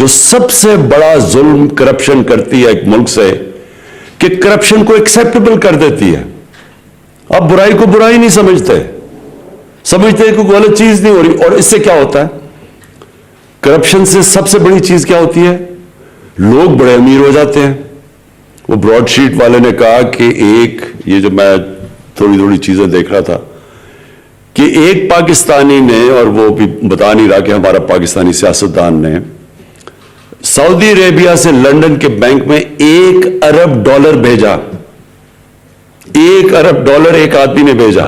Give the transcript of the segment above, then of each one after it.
جو سب سے بڑا ظلم کرپشن کرتی ہے ایک ملک سے کہ کرپشن کو ایکسیپٹیبل کر دیتی ہے. آپ برائی کو برائی نہیں سمجھتے کہ کوئی غلط چیز نہیں ہو رہی. اور اس سے کیا ہوتا ہے؟ کرپشن سے سب سے بڑی چیز کیا ہوتی ہے؟ لوگ بڑے امیر ہو جاتے ہیں. وہ براڈ شیٹ والے نے کہا کہ یہ جو میں تھوڑی چیزیں دیکھ رہا تھا کہ ایک پاکستانی نے، اور وہ بھی بتا نہیں رہا کہ ہمارا پاکستانی سیاستدان نے، سعودی عربیہ سے لندن کے بینک میں $1 ارب بھیجا. $1 ارب ایک آدمی نے بھیجا.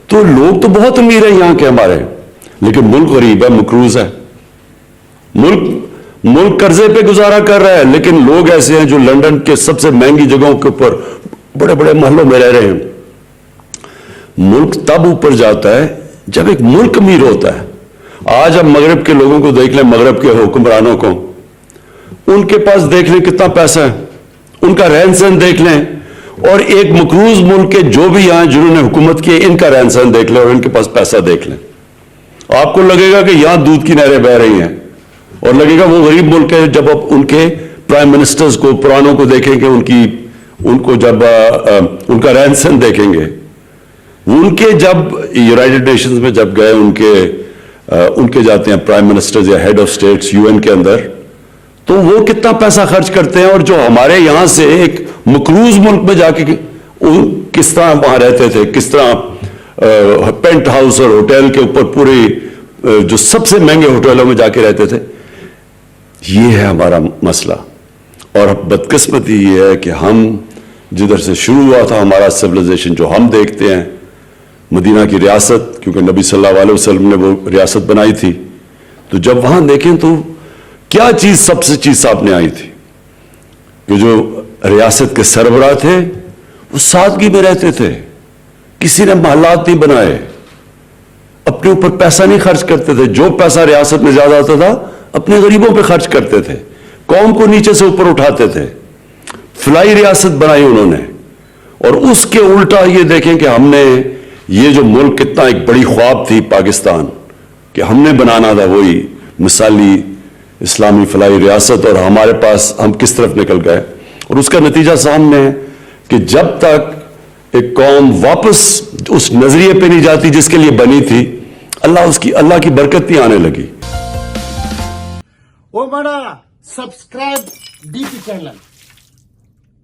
تو لوگ تو بہت امیر ہیں یہاں کے ہمارے، لیکن ملک غریب ہے، مقروض ہے. ملک قرضے پہ گزارا کر رہا ہے، لیکن لوگ ایسے ہیں جو لندن کے سب سے مہنگی جگہوں کے اوپر بڑے بڑے محلوں میں رہ رہے ہیں. ملک تب اوپر جاتا ہے جب ایک ملک امیر ہوتا ہے. آج ہم مغرب کے لوگوں کو دیکھ لیں، مغرب کے حکمرانوں کو، ان کے پاس دیکھ لیں کتنا پیسہ ہے، ان کا رہن سہن دیکھ لیں، اور ایک مقروض ملک کے جو بھی یہاں جنہوں نے حکومت کی ان کا رہن سہن دیکھ لیں اور ان کے پاس پیسہ دیکھ لیں. آپ کو لگے گا کہ یہاں دودھ کی نہریں بہہ رہی ہیں، اور لگے گا وہ غریب ملک ہے. جب آپ ان کے پرائم منسٹرز کو پرانوں کو دیکھیں گے، ان کو جب ان کا رہن سہن دیکھیں گے، ان کے جب یونائٹڈ نیشنز میں جب گئے، ان کے جاتے ہیں پرائم منسٹرز یا ہیڈ آف اسٹیٹس UN کے اندر، تو وہ کتنا پیسہ خرچ کرتے ہیں. اور جو ہمارے یہاں سے ایک مقروض ملک میں جا کے کس طرح وہاں رہتے تھے، کس طرح پینٹ ہاؤس اور ہوٹل کے اوپر پورے جو سب سے مہنگے ہوٹلوں میں جا کے رہتے تھے. یہ ہے ہمارا مسئلہ. اور بدقسمتی یہ ہے کہ ہم جدھر سے شروع ہوا تھا ہمارا سویلائزیشن، جو ہم دیکھتے ہیں مدینہ کی ریاست، کیونکہ نبی صلی اللہ علیہ وسلم نے وہ ریاست بنائی تھی، تو جب وہاں دیکھیں تو کیا چیز سب سے چیز سامنے آئی تھی کہ جو ریاست کے سربراہ تھے وہ سادگی میں رہتے تھے. کسی نے محلات نہیں بنائے، اپنے اوپر پیسہ نہیں خرچ کرتے تھے. جو پیسہ ریاست میں زیادہ آتا تھا اپنے غریبوں پہ خرچ کرتے تھے، قوم کو نیچے سے اوپر اٹھاتے تھے. فلائی ریاست بنائی انہوں نے. اور اس کے الٹا یہ دیکھیں کہ ہم نے یہ جو ملک کتنا ایک بڑی خواب تھی پاکستان کہ ہم نے بنانا تھا وہی مثالی اسلامی فلاحی ریاست، اور ہمارے پاس ہم کس طرف نکل گئے. اور اس کا نتیجہ سامنے ہے کہ جب تک ایک قوم واپس اس نظریے پہ نہیں جاتی جس کے لیے بنی تھی، اللہ کی برکت نہیں آنے لگی. او بڑا سبسکرائب DP چینل.